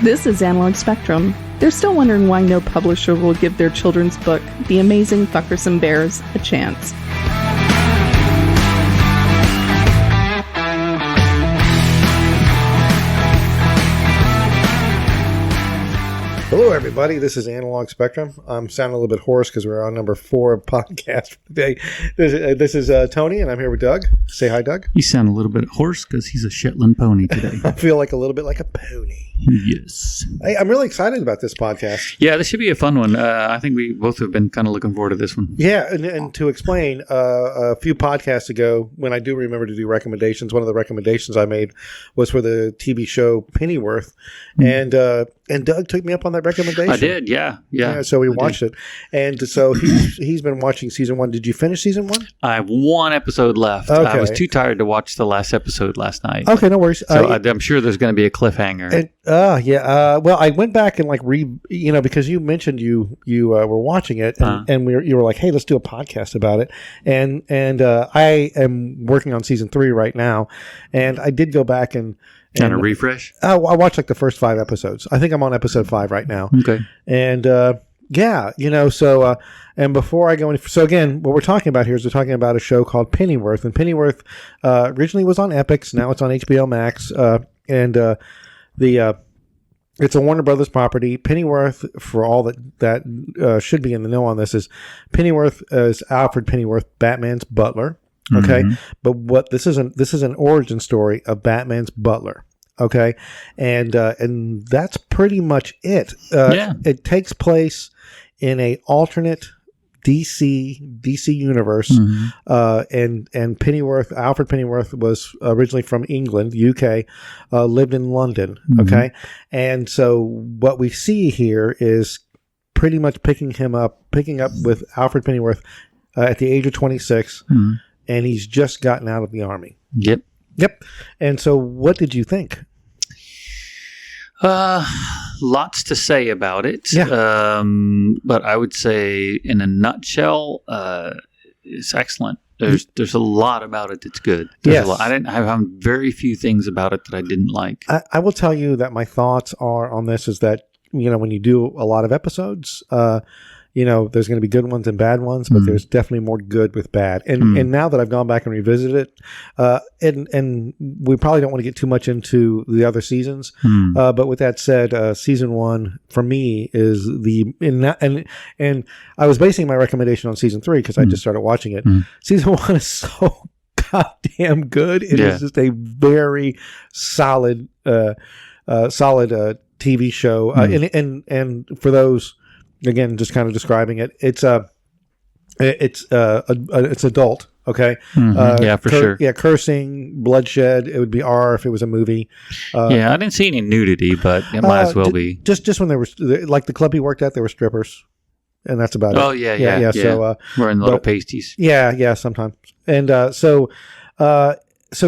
This is Analog Spectrum. They're still wondering why no publisher will give their children's book, The Amazing Fuckersome Bears, a chance. Hello, everybody. This is Analog Spectrum. I'm sounding a little bit hoarse because we're on number 4 of podcast today. This is Tony, and I'm here with Doug. Say hi, Doug. You sound a little bit hoarse because he's a Shetland pony today. I feel like a little bit like a pony. Yes. Hey, I'm really excited about this podcast. Yeah, this should be a fun one. I think we both have been kind of looking forward to this one. Yeah, and to explain, a few podcasts ago, when I do remember to do recommendations, one of the recommendations I made was for the TV show Pennyworth, and Doug took me up on that recommendation. I did, yeah. So we watched it, and so he's been watching season 1. Did you finish season 1? I have one episode left. Okay. I was too tired to watch the last episode last night. Okay, no worries. So I'm sure there's going to be a cliffhanger. Well, I went back and because you mentioned you were watching it, and you were like, hey, let's do a podcast about it, and I am working on season 3 right now, and I did go back and kind of refresh. I watched like the first 5 episodes. I think I'm on episode 5 right now. Okay, and and before I go any, so again, what we're talking about here is we're talking about a show called Pennyworth, and Pennyworth originally was on Epix, now it's on HBO Max, it's a Warner Brothers property. Pennyworth, for all that should be in the know on this, is Pennyworth is Alfred Pennyworth, Batman's butler. Okay, but this is an origin story of Batman's butler. Okay, and that's pretty much it. It takes place in a alternate DC universe, and Pennyworth, Alfred Pennyworth, was originally from England, UK, lived in London. Okay, and so what we see here is pretty much picking up with Alfred Pennyworth at the age of 26, and he's just gotten out of the army. Yep. And so, what did you think? Lots to say about it. Yeah. But I would say, in a nutshell, it's excellent. There's a lot about it that's good. There's a lot. I have very few things about it that I didn't like. I will tell you that my thoughts are on this is that, when you do a lot of episodes, there's going to be good ones and bad ones, but there's definitely more good with bad. And now that I've gone back and revisited it, and we probably don't want to get too much into the other seasons, but with that said, season 1 for me is and I was basing my recommendation on season 3 because I just started watching it. Season 1 is so goddamn good. It is just a very solid TV show. And for those, again, just kind of describing it, it's adult. Okay. Sure. Yeah. Cursing, bloodshed. It would be R if it was a movie. I didn't see any nudity, but it might as well be. Just when there was, like the club he worked at, there were strippers, and that's about it. Oh yeah. So wearing little pasties. Yeah, sometimes. And so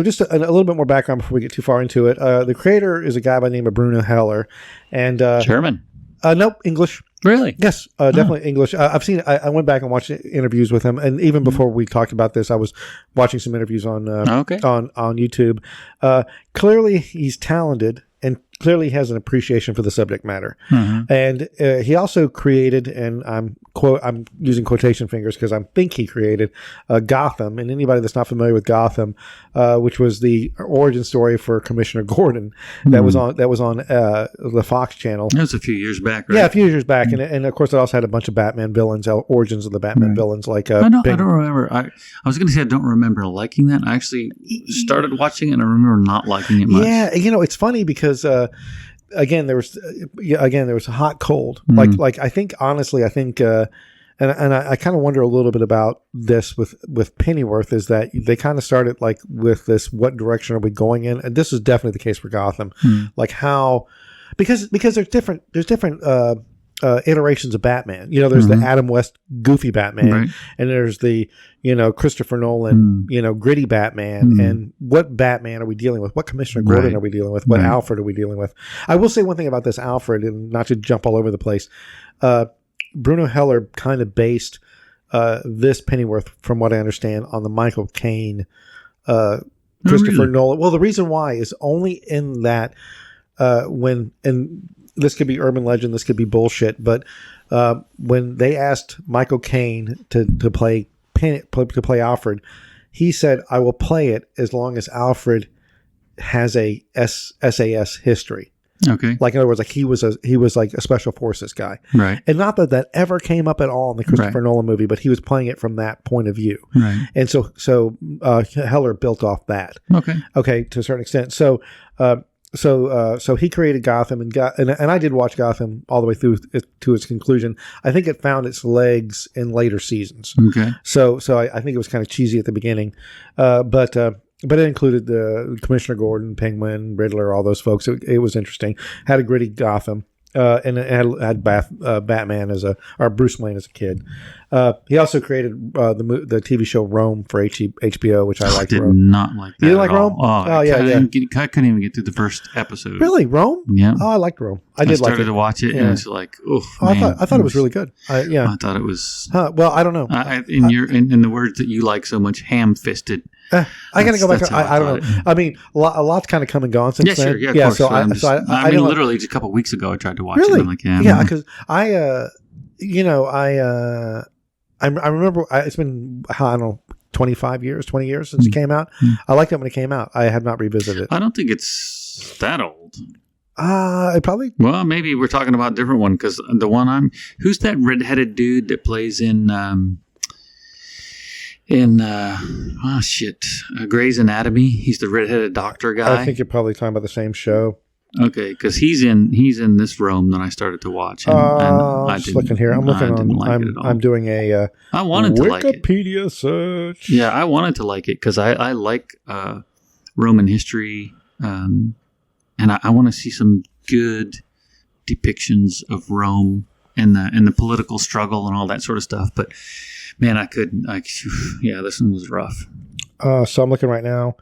just a little bit more background before we get too far into it. The creator is a guy by the name of Bruno Heller, and German. Nope, English. Really? Yes, definitely English. I've seen. I went back and watched interviews with him, and even before we talked about this, I was watching some interviews on YouTube. Clearly, he's talented, and clearly has an appreciation for the subject matter. And he also created, and I'm using quotation fingers because I think he created Gotham. And anybody that's not familiar with Gotham, which was the origin story for Commissioner Gordon, that was on the Fox channel. That was a few years back, right? Yeah, a few years back, and of course it also had a bunch of Batman villains, origins of the Batman villains. Like I don't remember. I was going to say I don't remember liking that. I actually started watching it, and I remember not liking it much. Yeah, it's funny because. Again, there was a hot cold. Like I think honestly, and I kind of wonder a little bit about this with Pennyworth is that they kind of started like with this, what direction are we going in? And this is definitely the case for Gotham. Like how, because there's different iterations of Batman. There's the Adam West goofy Batman, and there's the Christopher Nolan gritty Batman. And what Batman are we dealing with? What Commissioner Gordon are we dealing with? What Alfred are we dealing with? I will say one thing about this Alfred, and not to jump all over the place. Bruno Heller kind of based this Pennyworth, from what I understand, on the Michael Caine, Christopher Nolan. Well, the reason why is only in that when this could be urban legend, this could be bullshit, but when they asked Michael Caine to play Alfred, he said, "I will play it as long as Alfred has a SAS history." Okay. Like, in other words, like he was like a special forces guy. Right. And not that ever came up at all in the Christopher Nolan movie, but he was playing it from that point of view. Right. And so Heller built off that. Okay, to a certain extent. So he created Gotham and I did watch Gotham all the way through to its conclusion. I think it found its legs in later seasons. Okay. So I think it was kind of cheesy at the beginning, but it included the Commissioner Gordon, Penguin, Riddler, all those folks. It was interesting. Had a gritty Gotham, and it had Batman or Bruce Wayne as a kid. He also created the TV show Rome for HBO, which I liked. I did not like that. You didn't like Rome? I couldn't even get through the first episode. Really, Rome? Yeah. Oh, I liked Rome. I started to watch it, and it's like, I thought it was really good. I thought it was. Well, I don't know. In the words that you like so much, ham-fisted. I got to go back to. I don't know. I mean, a lot's kind of come and gone since then. Sure, yeah, of course. So I mean, literally just a couple of weeks ago, I tried to watch it. I'm like, because I remember it's been, I don't know, 20 years since it came out. I liked it when it came out. I have not revisited it. I don't think it's that old. It probably. Well, maybe we're talking about a different one, because the one who's that redheaded dude that plays in Grey's Anatomy? He's the redheaded doctor guy. I think you're probably talking about the same show. Okay, because he's in this Rome that I started to watch. And I'm just looking here. I'm looking on. I'm doing a. I wanted to like it. Wikipedia search. Yeah, I wanted to like it because I like Roman history, and I want to see some good depictions of Rome and the political struggle and all that sort of stuff. But man, I couldn't. This one was rough. So I'm looking right now.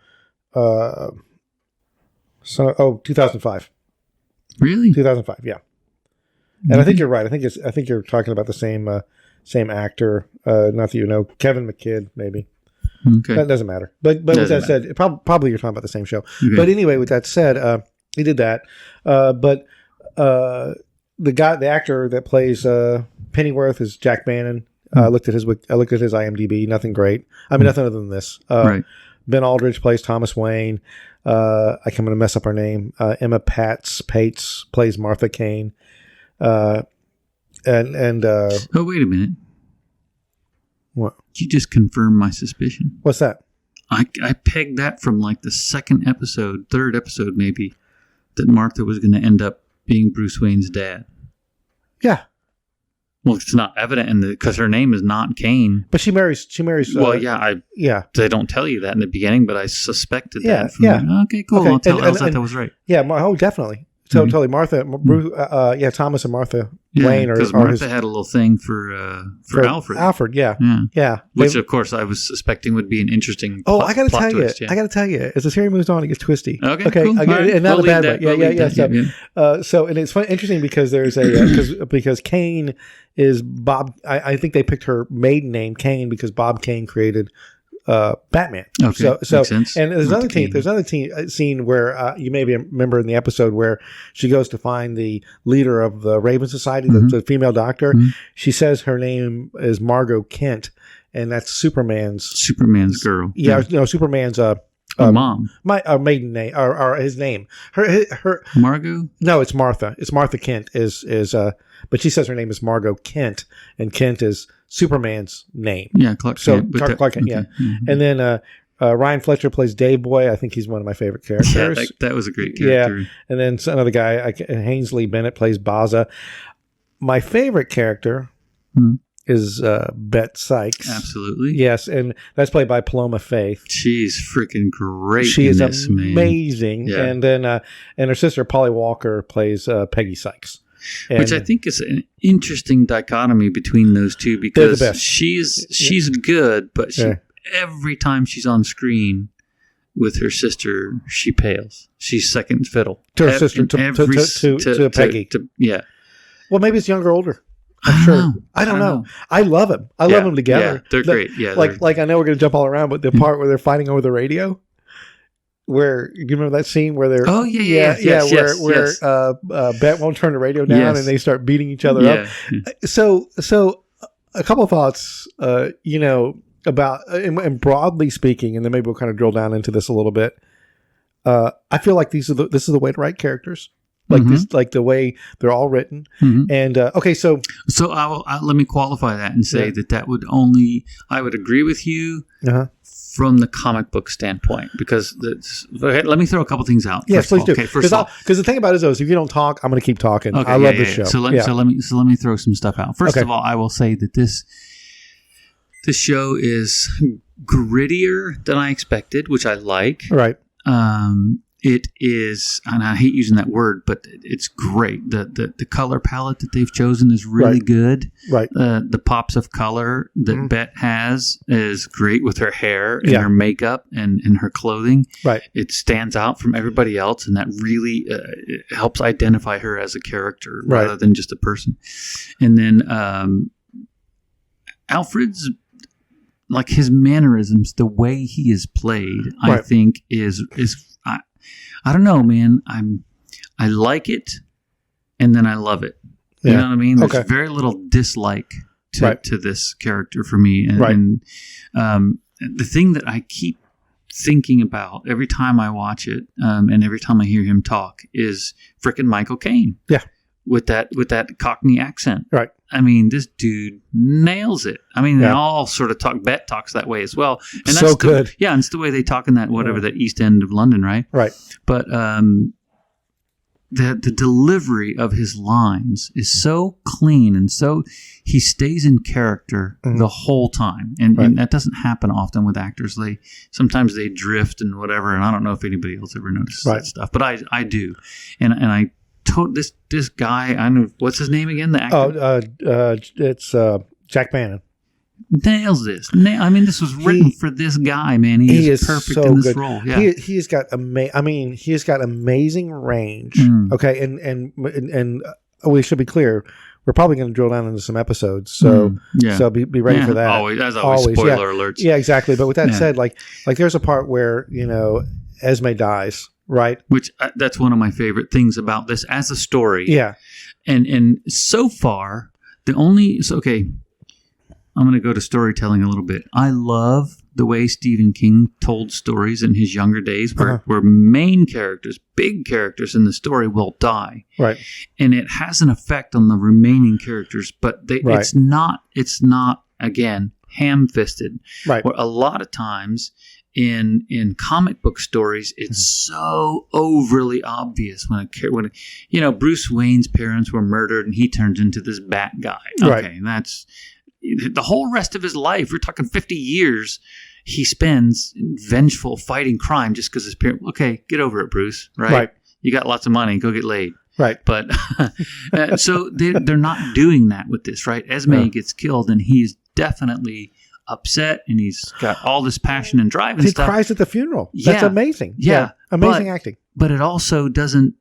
2005. Really? 2005, yeah. And I think you're right. I think you're talking about the same actor. Not that you know, Kevin McKidd, maybe. Okay. That doesn't matter. But with that said, probably you're talking about the same show. Okay. But anyway, with that said, he did that. But the actor that plays Pennyworth is Jack Bannon. I looked at his IMDb. Nothing great. I mean, nothing other than this. Right. Ben Aldridge plays Thomas Wayne. I'm going to mess up her name. Emma Pates plays Martha Kane. Oh, wait a minute. What? You just confirmed my suspicion. What's that? I pegged that from like the third episode maybe, that Martha was going to end up being Bruce Wayne's dad. Yeah. Well, it's not evident because her name is not Kane. But she marries. Well, yeah. They don't tell you that in the beginning, but I suspected that. Okay, cool. Okay. I'll tell Elsa that was right. Yeah. definitely. So totally, Martha. Thomas and Martha Wayne are because Martha had a little thing for Alfred. Alfred, yeah. Which of course I was suspecting would be an interesting. I got to tell you. Yeah. I got to tell you, as the series moves on, it gets twisty. Okay, cool. And not a bad way. Yeah. So and it's interesting because there's because Kane is Bob. I think they picked her maiden name Kane because Bob Kane created Batman. Okay, so makes sense. And there's another scene where you maybe remember in the episode where she goes to find the leader of the Raven Society, the female doctor. Mm-hmm. She says her name is Margot Kent, and that's Superman's girl. Yeah, no, Superman's mom. My maiden name or his name. Her Margot? No, it's Martha. It's Martha Kent but she says her name is Margot Kent, and Kent is Superman's name. Yeah, Clark Kent. Clark Kent, yeah. Mm-hmm. And then Ryan Fletcher plays Dave Boy. I think he's one of my favorite characters. Yeah, that was a great character. Yeah. And then another guy, Ainsley Bennett, plays Baza. My favorite character is Bet Sykes. Absolutely. Yes, and that's played by Paloma Faith. She's freaking great. She is amazing. Yeah. And then and her sister Polly Walker plays Peggy Sykes. Which I think is an interesting dichotomy between those two because she's good, but every time she's on screen with her sister, she pales. She's second fiddle to her sister, to Peggy. Yeah. Well, maybe it's younger or older. I'm sure. I don't know. I love them. I love them together. Yeah, they're great. Yeah, like I know we're going to jump all around, but the part where they're fighting over the radio. where you remember that scene where they're where Bet won't turn the radio down and they start beating each other up. So a couple of thoughts, about and broadly speaking, and then maybe we'll kind of drill down into this a little bit. I feel like this is the way to write characters. Like this, like the way they're all written. And okay, so let me qualify that and say that would I would agree with you from the comic book standpoint, because let me throw a couple things out. Yes, please do. Okay, first of all, because the thing about it is, though, is if you don't talk, I'm going to keep talking. Okay, I love this show. So let me throw some stuff out. First of all, I will say that this show is grittier than I expected, which I like. Right. It is, and I hate using that word, but it's great. The color palette that they've chosen is really good. Right. The pops of color that Bet has is great with her hair and her makeup and her clothing. Right. It stands out from everybody else, and that really helps identify her as a character rather than just a person. And then Alfred's, like, his mannerisms, the way he is played, I think is I don't know, man. I like it, and then I love it. You know what I mean? There's very little dislike to this character for me. And the thing that I keep thinking about every time I watch it, and every time I hear him talk, is frickin' Michael Caine. Yeah. With that Cockney accent. Right. I mean, this dude nails it. I mean, they all sort of talk. Bet talks that way as well. And so good. Yeah, and it's the way they talk in that that East End of London, right? Right. But the delivery of his lines is so clean, and so he stays in character the whole time, and that doesn't happen often with actors. Sometimes they drift and whatever, and I don't know if anybody else ever notices that stuff, but I do, and I. This guy, I don't know, what's his name again? The actor? It's Jack Bannon. Nails this. I mean, this was written for this guy, man. He is perfect so in this good. role. Yeah. He's got he's got amazing range. Okay, and we should be clear. We're probably going to drill down into some episodes, so be ready for that. Always, spoiler alerts. Yeah, exactly. But with that said, like there's a part where Esme dies. Right. Which that's one of my favorite things about this as a story. Yeah. And so far, I'm going to go to storytelling a little bit. I love the way Stephen King told stories in his younger days where main characters, big characters in the story will die. Right. And it has an effect on the remaining characters, but it's not again, ham-fisted. Right. Where a lot of times in comic book stories, it's so overly obvious when Bruce Wayne's parents were murdered and he turns into this bat guy. Okay, and that's the whole rest of his life. We're talking 50 years he spends vengeful fighting crime just because his parents. Okay, get over it, Bruce. Right? You got lots of money. Go get laid. Right. But so they're not doing that with this. Right? Esme gets killed, and he's definitely upset, and he's got all this passion and drive and stuff. He cries at the funeral. That's amazing. Yeah. Amazing acting. But it also doesn't,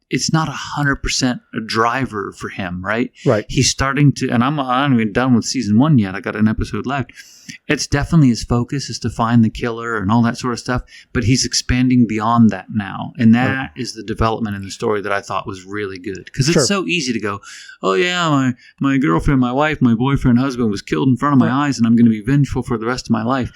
it's not 100% a driver for him, right? Right. He's starting to, and I'm not even done with season 1 yet. I got an episode left. It's definitely his focus is to find the killer and all that sort of stuff, but he's expanding beyond that now. And that is the development in the story that I thought was really good. Because it's so easy to go, oh yeah, my girlfriend, my wife, my boyfriend, husband was killed in front of my eyes, and I'm going to be vengeful for the rest of my life.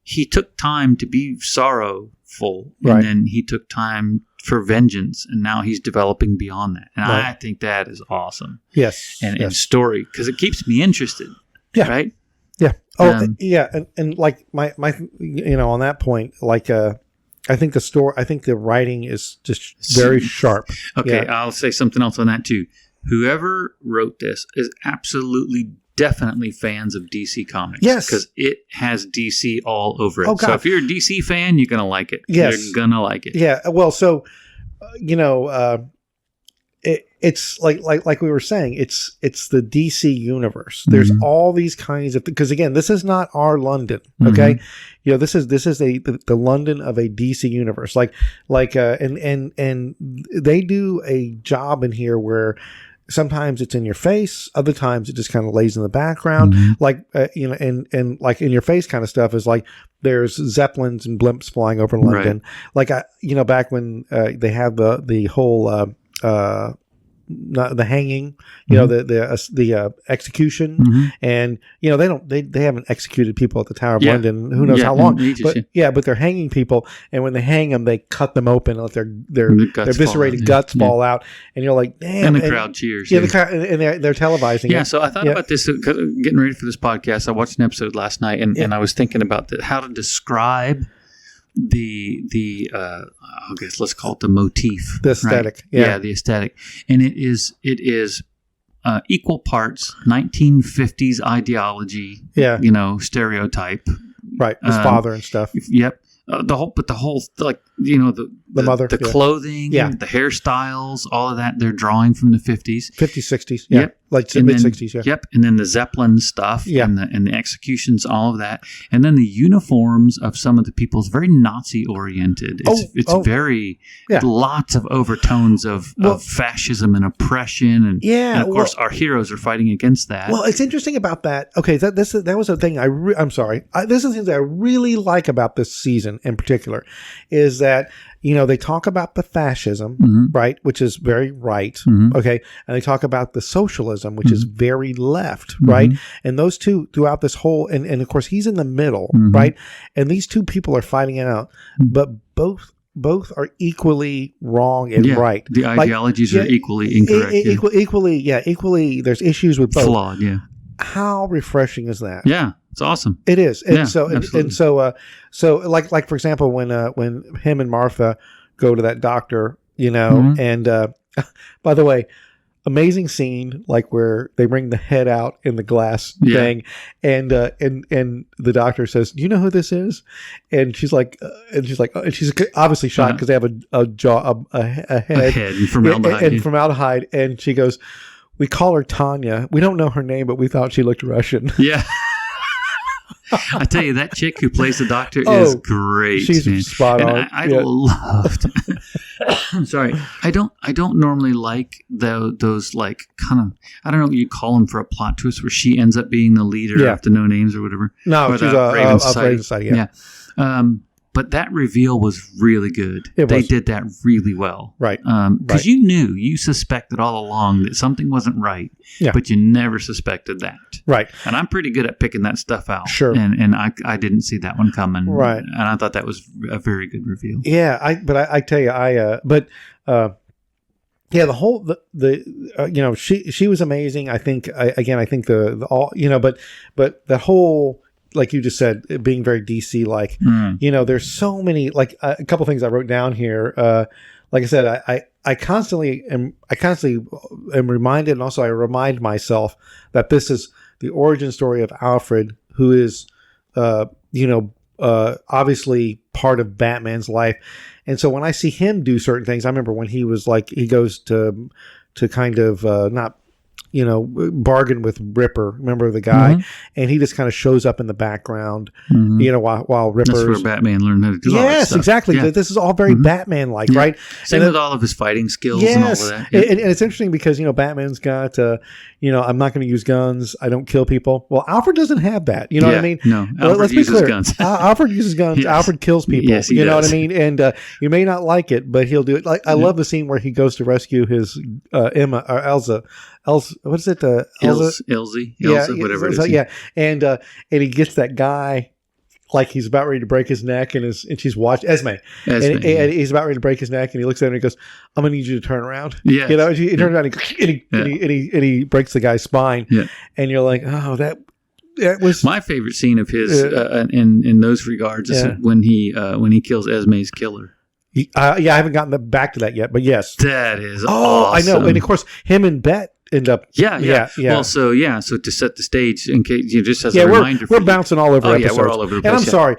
He took time to be sorrowful, and then he took time for vengeance, and now he's developing beyond that. And I think that is awesome. Yes. And story, because it keeps me interested. Yeah. Right? Yeah. Oh, yeah. And like my on that point, like I think the writing is just very sharp. Okay, I'll say something else on that too. Whoever wrote this is absolutely definitely fans of DC Comics. Yes. Because it has DC all over it. Oh, God. So if you're a DC fan, you're going to like it. Yes. You're going to like it. Yeah. Well, so, it's like we were saying, it's the DC universe. There's all these kinds of, because again, this is not our London. Okay. This is the London of a DC universe. And they do a job in here where sometimes it's in your face. Other times it just kind of lays in the background. Like, and like in your face kind of stuff is like there's Zeppelins and blimps flying over London. Like, back when they have the whole, not the hanging, the execution, and they haven't executed people at the Tower of London. Who knows how long? But they're hanging people, and when they hang them, they cut them open and let their eviscerated guts fall out, and you're like, damn! And the crowd cheers. Yeah, the crowd, and they're televising. Yeah, it. So I thought about this getting ready for this podcast. I watched an episode last night, and I was thinking about how to describe the I guess let's call it the motif, the aesthetic, right? The aesthetic, and it is equal parts 1950s ideology, stereotype, right? His father and stuff. Yep. The whole like the mother, the clothing, the hairstyles, all of that they're drawing from the 50s, 60s, like mid 60s, Yep, and then the Zeppelin stuff, and the executions, all of that, and then the uniforms of some of the people is very Nazi oriented. It's very lots of overtones of fascism and oppression, and of course our heroes are fighting against that. Well, it's interesting about that. Okay, that was a thing. I'm sorry. This is the thing that I really like about this season in particular is that they talk about the fascism, right, which is very right, okay, and they talk about the socialism, which is very left, right, and those two throughout this whole, and of course he's in the middle, right, and these two people are fighting it out, but both are equally wrong and right. The ideologies are equally incorrect. Equally. There's issues with both. Flawed, How refreshing is that? Yeah, it's awesome. It is, and so like for example, when him and Martha go to that doctor, and by the way, amazing scene, like where they bring the head out in the glass thing, and the doctor says, "Do you know who this is?" And she's like, and she's obviously shocked because they have a head from formaldehyde, and she goes, "We call her Tanya. We don't know her name, but we thought she looked Russian." Yeah. I tell you, that chick who plays the doctor is great. She's spot on. I loved. I'm sorry. I don't normally like those like kind of, I don't know what you call them for a plot twist where she ends up being the leader after No Names or whatever. No, she's Raven Society. Yeah. But that reveal was really good. They did that really well. Right. Because you suspected all along that something wasn't right, but you never suspected that. Right. And I'm pretty good at picking that stuff out. Sure. And I didn't see that one coming. Right. And I thought that was a very good reveal. Yeah. I tell you, the whole, she was amazing. I think, I think the all, but the whole, like you just said, being very DC like, there's so many, like a couple things I wrote down here. Like I said, I constantly am reminded, and also I remind myself that this is the origin story of Alfred, who is, obviously part of Batman's life. And so when I see him do certain things, I remember when he was like, he goes to kind of, not, bargain with Ripper, remember the guy, and he just kind of shows up in the background, while Ripper's... That's where Batman learned how to do all that stuff. Exactly. Yeah. This is all very Batman-like, right? Same with all of his fighting skills and all of that. Yeah. And it's interesting because, Batman's got, I'm not going to use guns. I don't kill people. Well, Alfred doesn't have that. You know what I mean? No, Alfred uses guns. Alfred uses guns. Yes. Alfred kills people. Yes, he does. Know what I mean? And you may not like it, but he'll do it. Like I love the scene where he goes to rescue his Emma or Elsa. What is it? Elsie, whatever it is. Yeah, and he gets that guy like he's about ready to break his neck, and she's watching Esme. And he's about ready to break his neck, and he looks at her and he goes, "I'm gonna need you to turn around." Yeah, he turns around and he breaks the guy's spine. Yeah, and you're like, "Oh, that was my favorite scene of his in those regards is when he kills Esme's killer." I haven't gotten back to that yet, but yes, that is awesome. I know, and of course, him and Bet end up. Yeah. Well, so to set the stage, in case just as a reminder, we're bouncing all over. Episodes. We're all over the place. And I'm sorry.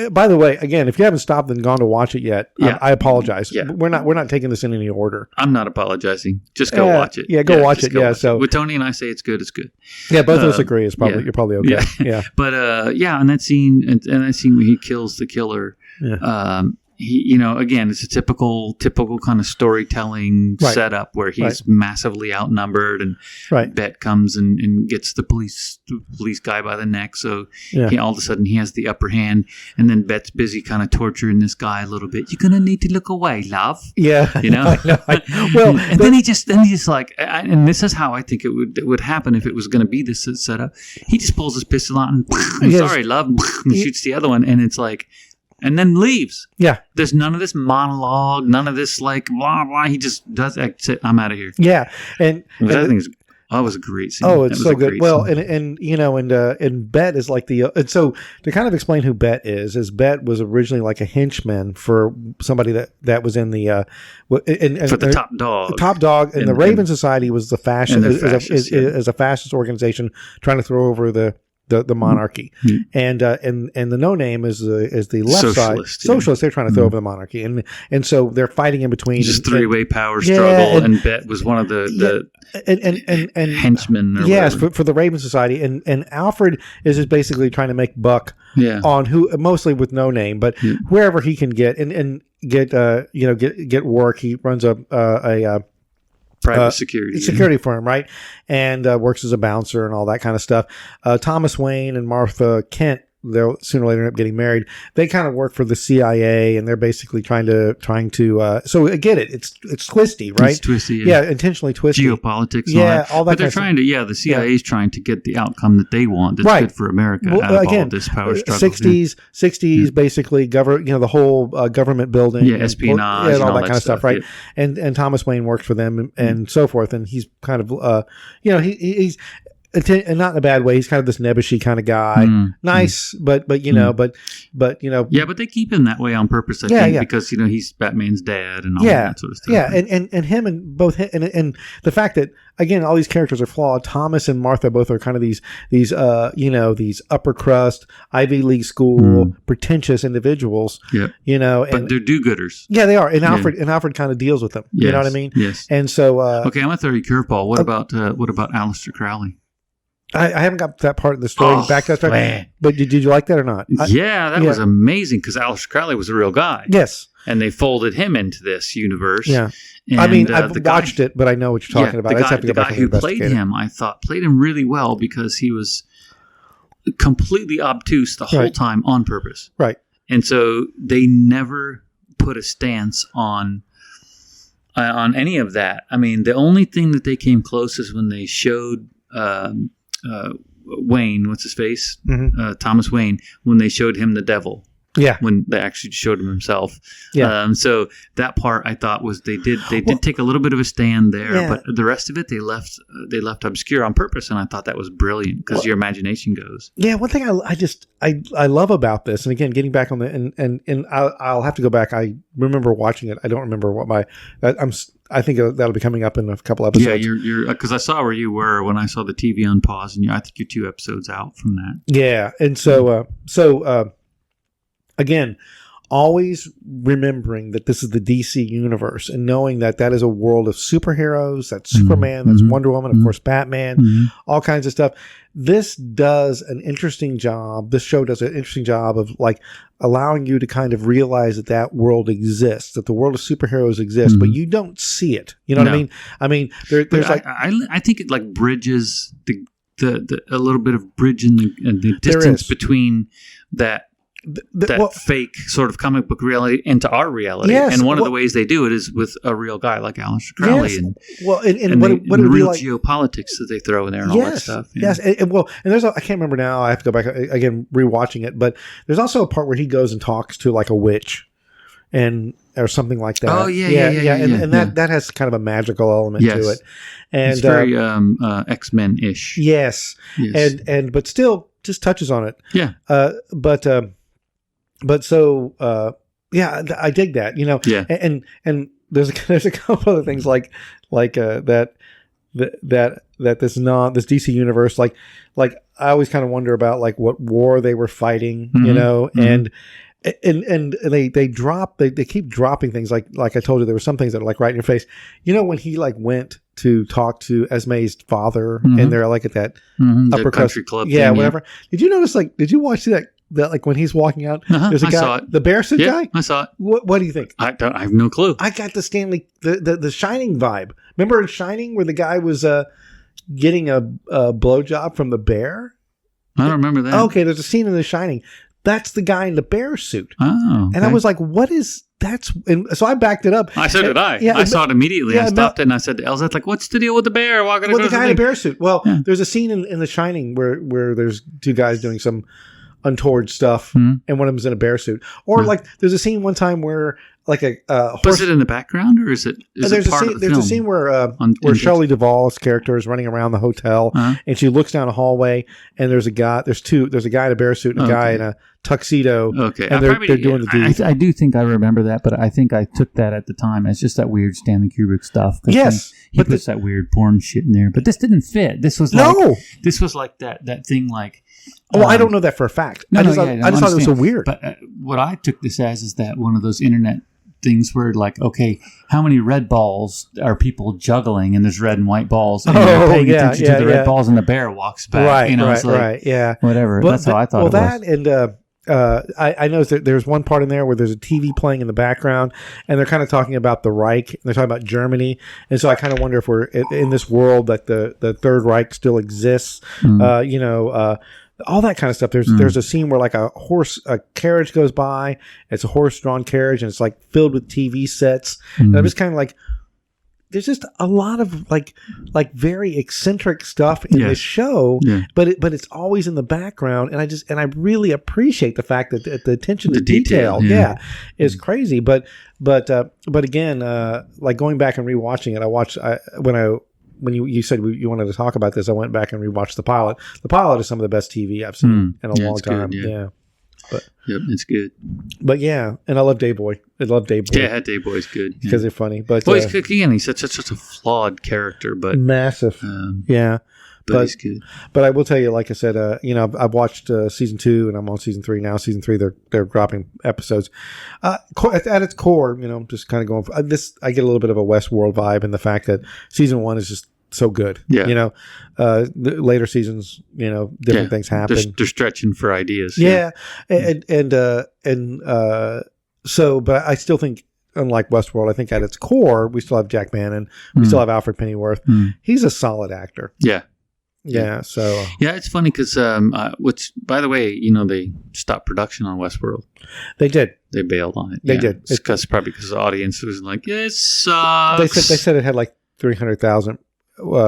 By the way, again, if you haven't stopped and gone to watch it yet, I apologize. Yeah. We're not taking this in any order. I'm not apologizing. Just go watch it. Yeah, go watch it. Yeah. So with Tony and I say it's good. It's good. Yeah, both of us agree. It's probably you're probably okay. Yeah. But and that scene where he kills the killer. Yeah. he, again, it's a typical kind of storytelling setup where he's massively outnumbered, and Bet comes and gets the police guy by the neck. So he, all of a sudden he has the upper hand, and then Bet's busy kind of torturing this guy a little bit. You're gonna need to look away, love. Yeah, Well, and then he just like, and this is how I think it would happen if it was going to be this setup. He just pulls his pistol out and sorry, love, and shoots the other one, and it's like. And then leaves. Yeah. There's none of this monologue, none of this like blah blah. He just does. I'm out of here. Yeah, and that thing was a great scene. Oh, it's so good. Well, and Bet is like and so to kind of explain who Bet is Bet was originally like a henchman for somebody that was in the for the top dog. Top dog, and the Raven Society was the fascist is a fascist organization trying to throw over the monarchy, and the No Name is the left socialist, side socialist. They're trying to throw over the monarchy, and so they're fighting in between. Just three-way power struggle, and Bet was one of the henchmen. For the Raven Society, and Alfred is just basically trying to make buck on who, mostly with No Name, but wherever he can get and get work. He runs a private security firm, right? And works as a bouncer and all that kind of stuff. Thomas Wayne and Martha Kent, they'll sooner or later end up getting married. They kind of work for the CIA, and they're basically trying to. So I get it. It's twisty, right? It's twisty, yeah, intentionally twisty. Geopolitics, all that. But they're trying to. The CIA is trying to get the outcome that they want. That's good for America. Out of all this power struggle. 60s, basically the whole government building, espionage, and all that kind of stuff, right? Yeah. And Thomas Wayne works for them, and so forth. And he's kind of, he's. And not in a bad way. He's kind of this nebbishy kind of guy. Nice, but they keep him that way on purpose. I think because he's Batman's dad and all that sort of stuff. Yeah, and him and both and the fact that again all these characters are flawed. Thomas and Martha both are kind of these upper crust Ivy League school pretentious individuals. Yeah, but they're do-gooders. Yeah, they are. And Alfred kind of deals with them. Yes. You know what I mean? Yes. And so okay, I'm gonna throw you a curveball. What about Aleister Crowley? I haven't got that part of the story back to that story. Man. But did you like that or not? That was amazing because Aleister Crowley was a real guy. Yes. And they folded him into this universe. Yeah. And, I've watched it, but I know what you're talking about. The guy who played him, I thought, played him really well because he was completely obtuse the whole time on purpose. Right. And so they never put a stance on any of that. I mean, the only thing that they came close is when they showed Wayne, what's his face? Thomas Wayne, when they showed him the devil. Yeah. When they actually showed him himself. Yeah. So that part I thought was they did take a little bit of a stand there, but the rest of it they left obscure on purpose, and I thought that was brilliant because your imagination goes. Yeah. One thing I love about this, and again, getting back on the and I'll have to go back. I remember watching it. I don't remember what I think that'll be coming up in a couple episodes. Yeah, you're because I saw where you were when I saw the TV on pause, and I think you're 2 episodes out from that. Yeah, and so again, always remembering that this is the DC universe and knowing that is a world of superheroes. That's Superman, that's Wonder Woman, of course, Batman, all kinds of stuff. This does an interesting job. This show does an interesting job of like allowing you to kind of realize that world exists, that the world of superheroes exists, but you don't see it. You know what I mean? I mean, there's I think it like bridges the a little bit of bridge in the distance between that. Fake sort of comic book reality into our reality. Yes, and one of the ways they do it is with a real guy like Aleister Crowley. Yes. And what it would real be like, geopolitics that they throw in there and all that stuff. Yes. And there's I can't remember now. I have to go back again, rewatching it, but there's also a part where he goes and talks to like a witch or something like that. Oh, yeah. And that has kind of a magical element to it. And it's very X-Men-ish. Yes. But still just touches on it. Yeah. But so, I dig that, Yeah. And there's a couple other things like that this DC universe, like I always kind of wonder about like what war they were fighting, and they keep dropping things like I told you, there were some things that are like right in your face. When he like went to talk to Esme's father and they're like at that upper country club whatever. Did you notice did you watch that that like when he's walking out, Uh-huh, there's a I guy, saw it. the bear suit Yeah, guy. I saw it. What do you think? I have no clue. I got the Stanley, the Shining vibe. Remember in Shining where the guy was getting a blowjob from the bear? I don't remember that. Okay, there's a scene in The Shining. That's the guy in the bear suit. Oh, okay. And I was like, what is that's? And so I backed it up. I said it. Yeah, I saw it immediately. yeah, I stopped it and I said to Elsa, like, what's the deal with the bear walking Well, across the guy in the a bear suit. Well, Yeah. there's a scene in The Shining where there's two guys doing some untoward stuff, Mhm. and one of them's in a bear suit. Or like, there's a scene one time where like a horse. Was it in the background or is it There's part of the there's film? a scene where On- where in- Shelley Duvall's character is running around the hotel, Uh-huh. and she looks down a hallway, and there's a guy in a bear suit and a guy in a tuxedo, Okay. and they're doing the deed. I do think I remember that, but I think I took that at the time as just that weird Stanley Kubrick stuff. 'Cause Yes, he but puts that weird porn shit in there. But this didn't fit. This was like, No. This was like that thing like. Oh, I don't know that for a fact. I just thought it was so weird. But what I took this as is that one of those internet things where like, okay, how many red balls are people juggling, and there's red and white balls, and they're paying attention to the red balls, and the bear walks back. Right, it's like, right, yeah. whatever. But That's how I thought it was. That and I know that there's one part in there where there's a TV playing in the background, and they're kind of talking about the Reich, and they're talking about Germany, and so I kind of wonder if we're in this world that the Third Reich still exists. All that kind of stuff. There's a scene where like a carriage goes by. It's a horse-drawn carriage, and it's like filled with TV sets. And I'm just kind of like, there's just a lot of like very eccentric stuff in this show, but it's always in the background, and I really appreciate the fact that the attention to detail, is crazy. But again, like going back and rewatching it, when you said you wanted to talk about this, I went back and rewatched the pilot. The pilot is some of the best TV I've seen in a long time. Good, yeah. But, yep, it's good. But yeah, and I love Day Boy. I love Day Boy. Yeah, Day Boy's good because they're funny. But again, he's such a flawed character, but massive. Yeah, but he's good. But I will tell you, like I said, I've watched season 2, and I'm on season 3 now. Season 3, they're dropping episodes. At its core, just kind of going for this. I get a little bit of a Westworld vibe in the fact that season 1 is just so good. Yeah. The later seasons, different things happen. They're stretching for ideas. Yeah. So, but I still think, unlike Westworld, I think at its core, we still have Jack Bannon. We still have Alfred Pennyworth. He's a solid actor. Yeah. Yeah. So. Yeah, it's funny because, which, by the way, they stopped production on Westworld. They did. They bailed on it. They did. It's probably because the audience was like, it sucks. They said it had like 300,000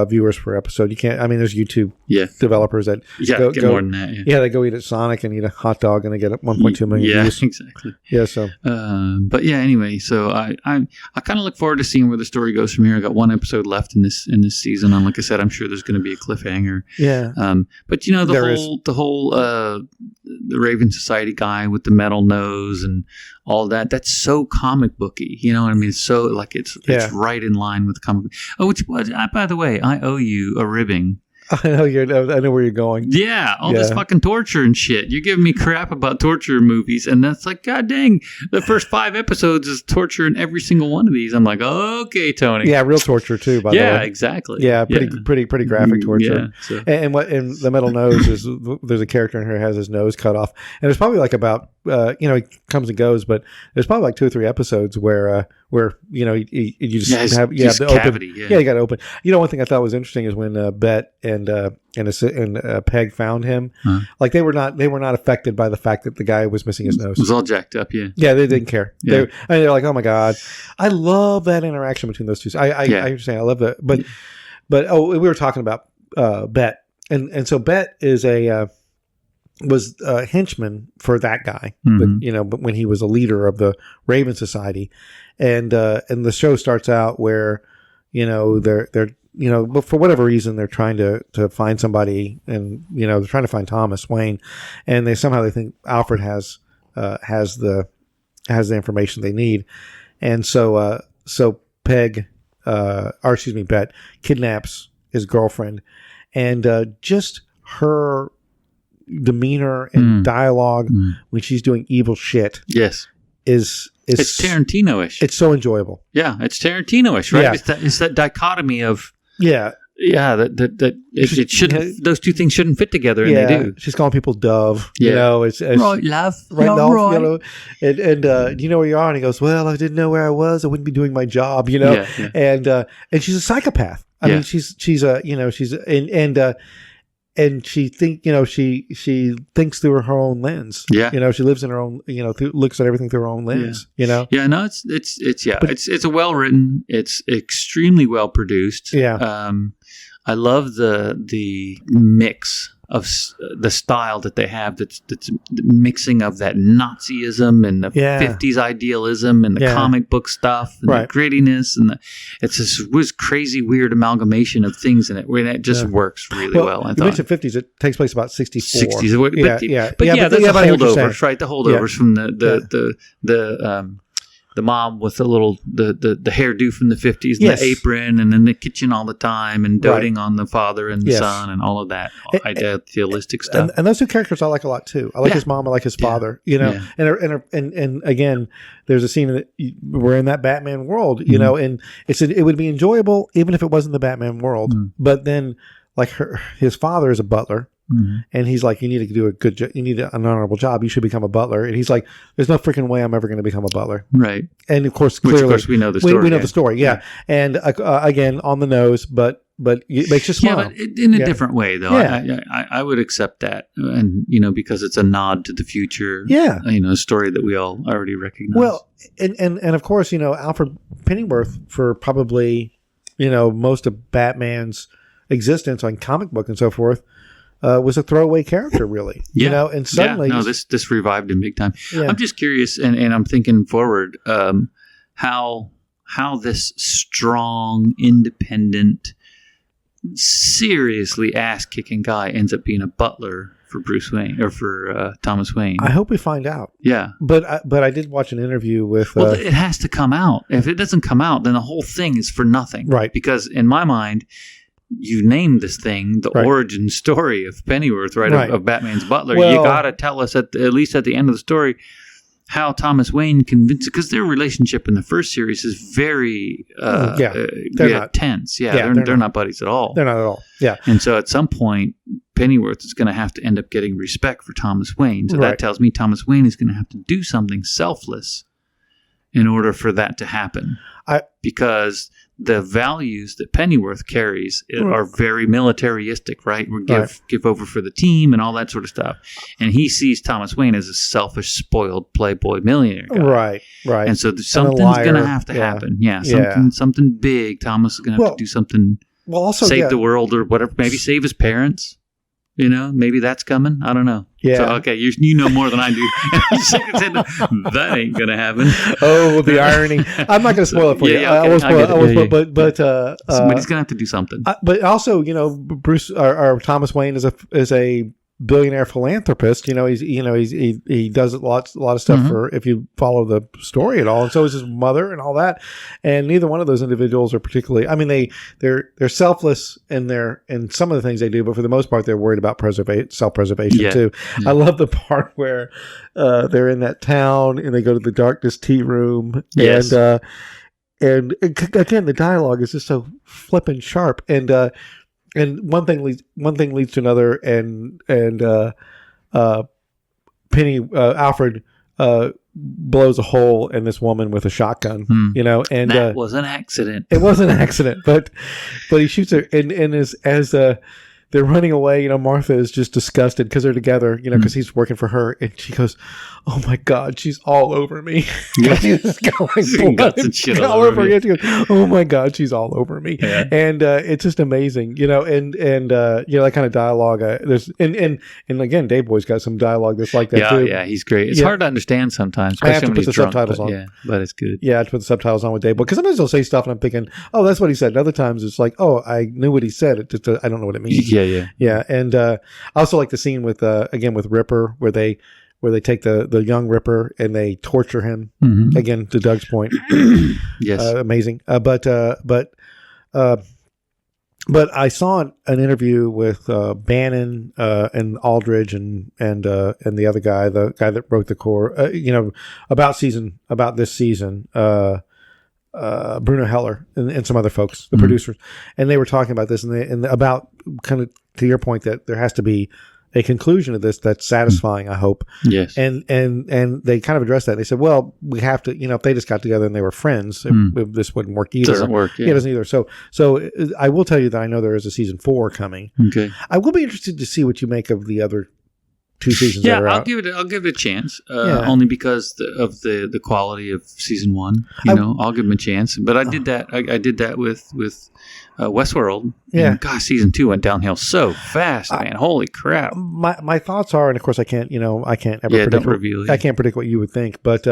viewers per episode. You can't. I mean, there's YouTube developers that get more than that. Yeah, they go eat at Sonic and eat a hot dog and they get 1.2 million views. Yeah, exactly. Yeah. So. But yeah. Anyway, so I kind of look forward to seeing where the story goes from here. I got one episode left in this season, and like I said, I'm sure there's going to be a cliffhanger. Yeah. But the whole the Raven Society guy with the metal nose and all that. That's so comic booky. You know what I mean? It's so like it's right in line with comic. Oh, which was by the way, I owe you a ribbing. I know where you're going. Yeah, all this fucking torture and shit. You're giving me crap about torture movies, and that's like, god dang, the first 5 episodes is torture in every single one of these. I'm like, okay, Tony. Yeah, real torture too. By the way. Yeah, exactly. Yeah, pretty graphic torture. Yeah, so. And what in the metal nose is there's a character in here who has his nose cut off, and there's probably like about he comes and goes, but there's probably like 2 or 3 episodes where you just have the cavity. Open. Yeah, you got to open. One thing I thought was interesting is when Bet and Peg found him, like they were not affected by the fact that the guy was missing his nose. It was all jacked up. Yeah, they didn't care. Yeah. They're like, oh my god, I love that interaction between those two. I understand. I love that. But we were talking about Bet, and so Bet is was a henchman for that guy, but when he was a leader of the Raven Society, and the show starts out where they're but for whatever reason they're trying to find somebody, and they're trying to find Thomas Wayne, and they think Alfred has the information they need, and so Bet kidnaps his girlfriend, and just her demeanor and dialogue when she's doing evil shit is it's Tarantino-ish. It's so enjoyable. Yeah, it's Tarantino-ish, right? Yeah. It's that dichotomy of Yeah, it shouldn't. Those two things shouldn't fit together, and they do. She's calling people Dove. Yeah. You know, it's right, love, right, yeah, love, right. you know, and you know where you are? And he goes, "Well, I didn't know where I was. I wouldn't be doing my job." You know, and she's a psychopath. I mean, she's a you know she's and she she thinks through her own lens. Yeah, you know, she lives in her own looks at everything through her own lens. Yeah. You know, yeah, no, it's a well written, it's extremely well produced. Yeah, I love the mix of the style that they have. That's the mixing of that Nazism and the 50s idealism and the comic book stuff and the grittiness and it's this crazy weird amalgamation of things in it. Where it just works really well. You mentioned 50s. It takes place about 64. 60s. But that's the holdovers, right? The holdovers from the mom with the little the hairdo from the 50s and the apron and in the kitchen all the time and doting on the father and the son and all of that idealistic stuff. And those two characters I like a lot too. I like his mom. I like his father. You know, and again, there's a scene that we're in that Batman world. You know, and it would be enjoyable even if it wasn't the Batman world. But then, like his father is a butler. And he's like, you need to do a good job. You need an honorable job. You should become a butler. And he's like, there's no freaking way I'm ever going to become a butler. Right. And of course, clearly, of course we know the story. We know the story. Yeah. And again, on the nose, but it makes you smile. Yeah, but in a different way, though. Yeah. I would accept that, and because it's a nod to the future. Yeah. A story that we all already recognize. Well, and of course, Alfred Pennyworth for probably most of Batman's existence on comic book and so forth. Was a throwaway character, really. And suddenly, this revived him big time. Yeah. I'm just curious, and I'm thinking forward, how this strong, independent, seriously ass-kicking guy ends up being a butler for Bruce Wayne or for Thomas Wayne. I hope we find out. Yeah, but I did watch an interview with. Well, it has to come out. If it doesn't come out, then the whole thing is for nothing. Right? Because in my mind. You named this thing the origin story of Pennyworth, right? Of Batman's butler. Well, you got to tell us at least at the end of the story how Thomas Wayne convinced, because their relationship in the first series is very tense. Yeah, they're not buddies at all. They're not at all. Yeah, and so at some point, Pennyworth is going to have to end up getting respect for Thomas Wayne. So that tells me Thomas Wayne is going to have to do something selfless in order for that to happen. Because the values that Pennyworth carries are very militaristic, right? We give over for the team and all that sort of stuff. And he sees Thomas Wayne as a selfish, spoiled playboy millionaire guy. Right. And so something's going to have to happen. Yeah, something big. Thomas is going to have to do something. Well, also save the world or whatever. Maybe save his parents. Maybe that's coming. I don't know. Yeah. So, okay, you know more than I do. That ain't gonna happen. Oh, the irony! I'm not gonna spoil it for you. I won't spoil it. But somebody's gonna have to do something. But also, Bruce or Thomas Wayne is a billionaire philanthropist. He does a lot of stuff for, if you follow the story at all, and so is his mother and all that. And neither one of those individuals are particularly. I mean, they're selfless in some of the things they do, but for the most part, they're worried about self-preservation too. Yeah. I love the part where they're in that town and they go to the darkness tea room, and again, the dialogue is just so flippin' sharp and one thing leads to another, and Alfred blows a hole in this woman with a shotgun, and that was an accident. It was an accident, but he shoots her, and as they're running away, Martha is just disgusted because they're together, because he's working for her, and she goes, "Oh my God, she's all over me." She's going all over me. She goes, "Oh my God, she's all over me," and it's just amazing, and that kind of dialogue. There's and again, Dave Boy's got some dialogue that's like that too. Yeah, he's great. It's hard to understand sometimes. I have to put the subtitles on. Yeah, but it's good. Yeah, I have to put the subtitles on with Dave Boy because sometimes he'll say stuff and I'm thinking, "Oh, that's what he said." And other times it's like, "Oh, I knew what he said. It just I don't know what it means." Yeah, and I also like the scene with Ripper where they take the young Ripper and they torture him again to Doug's point. Yes, amazing. But I saw an interview with Bannon and Aldridge and the other guy, the guy that wrote the core, about this season. Bruno Heller and some other folks, the producers, and they were talking about this and about kind of to your point that there has to be a conclusion to this that's satisfying, I hope. Yes. And they kind of addressed that. They said, well, we have to, if they just got together and they were friends, this wouldn't work either. Doesn't work. Yeah. It doesn't either. So I will tell you that I know there is a season 4 coming. Okay. I will be interested to see what you make of the other 2 seasons that are out. I'll give it a chance. Only because of the quality of season 1. I'll give them a chance. But I did that. I did that with Westworld. Yeah. And gosh, season 2 went downhill so fast, man. Holy crap. My thoughts are, and of course I can't ever predict. I can't predict what you would think, but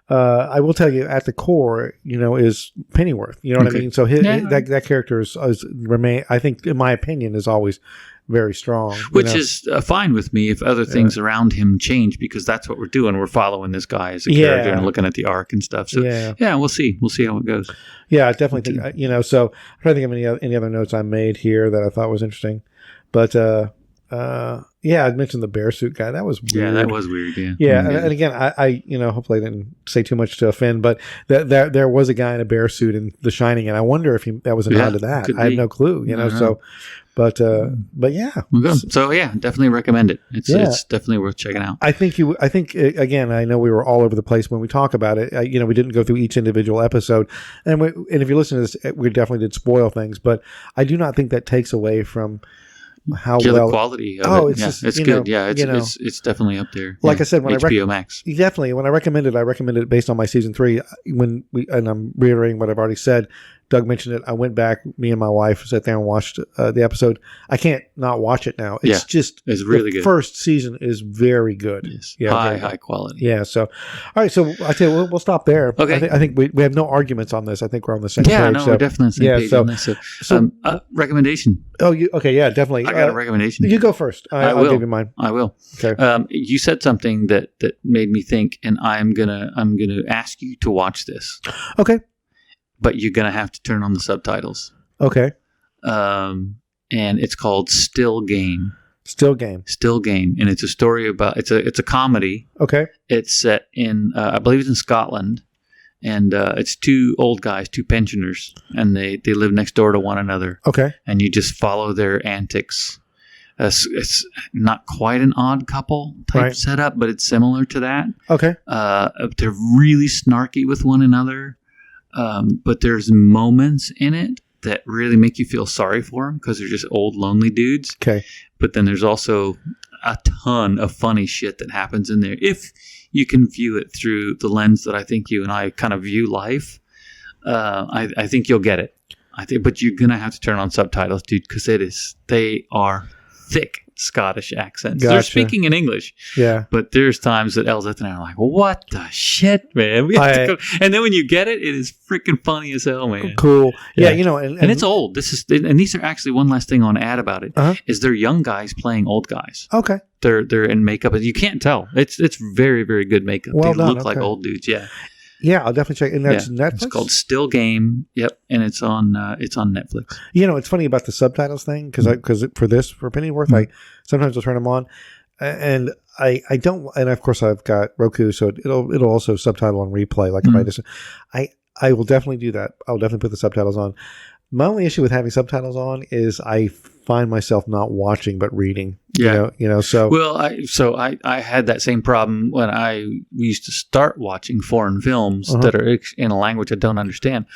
I will tell you at the core, is Pennyworth. You know what I mean? So that character is remain. I think, in my opinion, is always very strong. Which is fine with me if other things around him change, because that's what we're doing. We're following this guy as a character and looking at the arc and stuff. So we'll see. We'll see how it goes. Yeah, I definitely think, so I'm trying to think of any other notes I made here that I thought was interesting. But I mentioned the bear suit guy. That was weird. Yeah, that was weird. Yeah. Yeah, and again, I hopefully I didn't say too much to offend, but there was a guy in a bear suit in The Shining, and I wonder if that was a nod to that. I have no clue. So. But yeah. So definitely recommend it. It's definitely worth checking out. I think again, I know we were all over the place when we talk about it. We didn't go through each individual episode, and if you listen to this, we definitely did spoil things. But I do not think that takes away from how well the quality of it. It's good. It's definitely up there. Like I said, when HBO Max. Definitely, when I recommended it based on my season 3. And I'm reiterating what I've already said. Doug mentioned it. I went back. Me and my wife sat there and watched the episode. I can't not watch it now. It's it's really good. First season is very good. Yes. Yeah, high quality. Yeah. So, all right. So I tell you, we'll stop there. Okay. I think we have no arguments on this. I think we're on the same page. Yeah, no, we're definitely on the same page on this. So recommendation. Oh, okay. Yeah, definitely. I got a recommendation. You go first. I'll give you mine. I will. Okay. You said something that made me think, and I'm gonna ask you to watch this. Okay. But you're gonna have to turn on the subtitles. Okay. And it's called Still Game. Still Game, and it's a story about it's a comedy. Okay. It's set in I believe it's in Scotland, and it's 2 old guys, 2 pensioners, and they live next door to one another. Okay. And you just follow their antics. It's not quite an Odd Couple type setup, but it's similar to that. Okay. They're really snarky with one another. But there's moments in it that really make you feel sorry for them because they're just old, lonely dudes. Okay. But then there's also a ton of funny shit that happens in there. If you can view it through the lens that I think you and I kind of view life, I think you'll get it. But you're going to have to turn on subtitles, dude, because they are thick Scottish accents. Gotcha. They're speaking in English. Yeah. But there's times that Elzeth and I are like, what the shit, man? We have to go. And then when you get it, it is freaking funny as hell, man. Cool. Yeah, and it's old. And these are actually one last thing I want to add about it is they're young guys playing old guys. Okay. They're in makeup. You can't tell. It's very, very good makeup. Well they done. look like old dudes. Yeah. Yeah, I'll definitely check. And that's Netflix? It's called Still Game. Yep, and it's on Netflix. It's funny about the subtitles thing because for Pennyworth, I sometimes will turn them on, and I don't. And of course, I've got Roku, so it'll also subtitle on replay. Like if I will definitely do that. I'll definitely put the subtitles on. My only issue with having subtitles on is I find myself not watching but reading. Yeah. So well, I had that same problem when we used to start watching foreign films that are in a language I don't understand.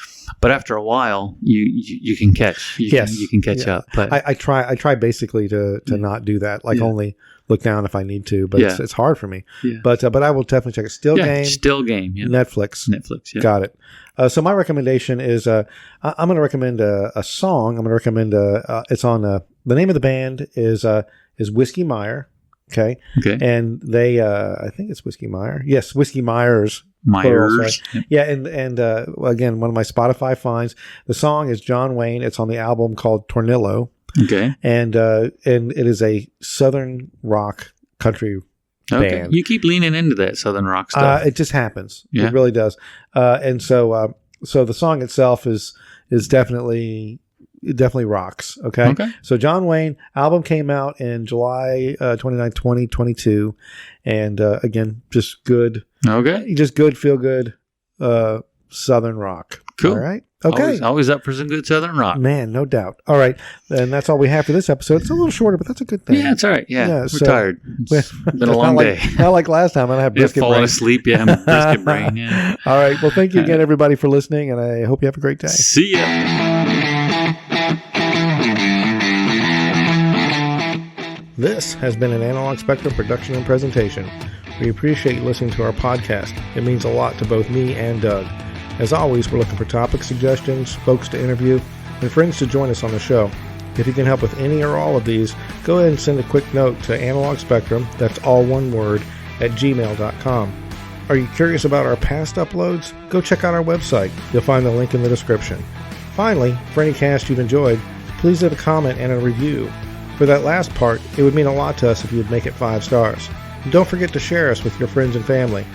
But after a while, you can catch. You can catch up. But I try basically to not do that. Like only look down if I need to. But it's hard for me. Yeah. But I will definitely check it. Still Game. Yeah. Netflix. Yeah. Got it. So my recommendation is I'm going to recommend a song. I'm going to recommend it's on the name of the band is Whiskey Meyer. Okay. And they I think it's Whiskey Meyer. Yes, Whiskey Myers. Myers. Yeah, and again, one of my Spotify finds. The song is John Wayne. It's on the album called Tornillo. Okay. And it is a southern rock country band. You keep leaning into that southern rock stuff. It just happens. Yeah. It really does. And so the song itself is definitely rocks. Okay. So John Wayne album came out in July 29, 2022. And again, just good. Okay. Just good, feel good southern rock. Cool. All right. Okay. Always up for some good Southern rock. Man, no doubt. All right. And that's all we have for this episode. It's a little shorter, but that's a good thing. Yeah, it's all right. Yeah, we're tired. It's been a It's long not day. Not like last time. I have brisket falling brain. asleep. Yeah, I'm brisket brain. Yeah. All right. Well, thank you again, everybody, for listening, and I hope you have a great day. See ya. This has been an Analog Spectrum production and presentation. We appreciate you listening to our podcast. It means a lot to both me and Doug. As always, we're looking for topic suggestions, folks to interview, and friends to join us on the show. If you can help with any or all of these, go ahead and send a quick note to Analog Spectrum, that's all one word, at gmail.com. Are you curious about our past uploads? Go check out our website. You'll find the link in the description. Finally, for any cast you've enjoyed, please leave a comment and a review. For that last part, it would mean a lot to us if you would make it 5 stars. And don't forget to share us with your friends and family.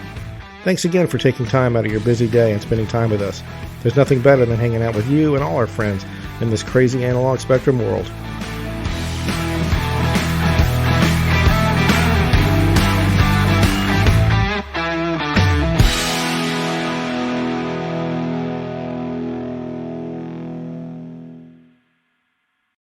Thanks again for taking time out of your busy day and spending time with us. There's nothing better than hanging out with you and all our friends in this crazy Analog Spectrum world.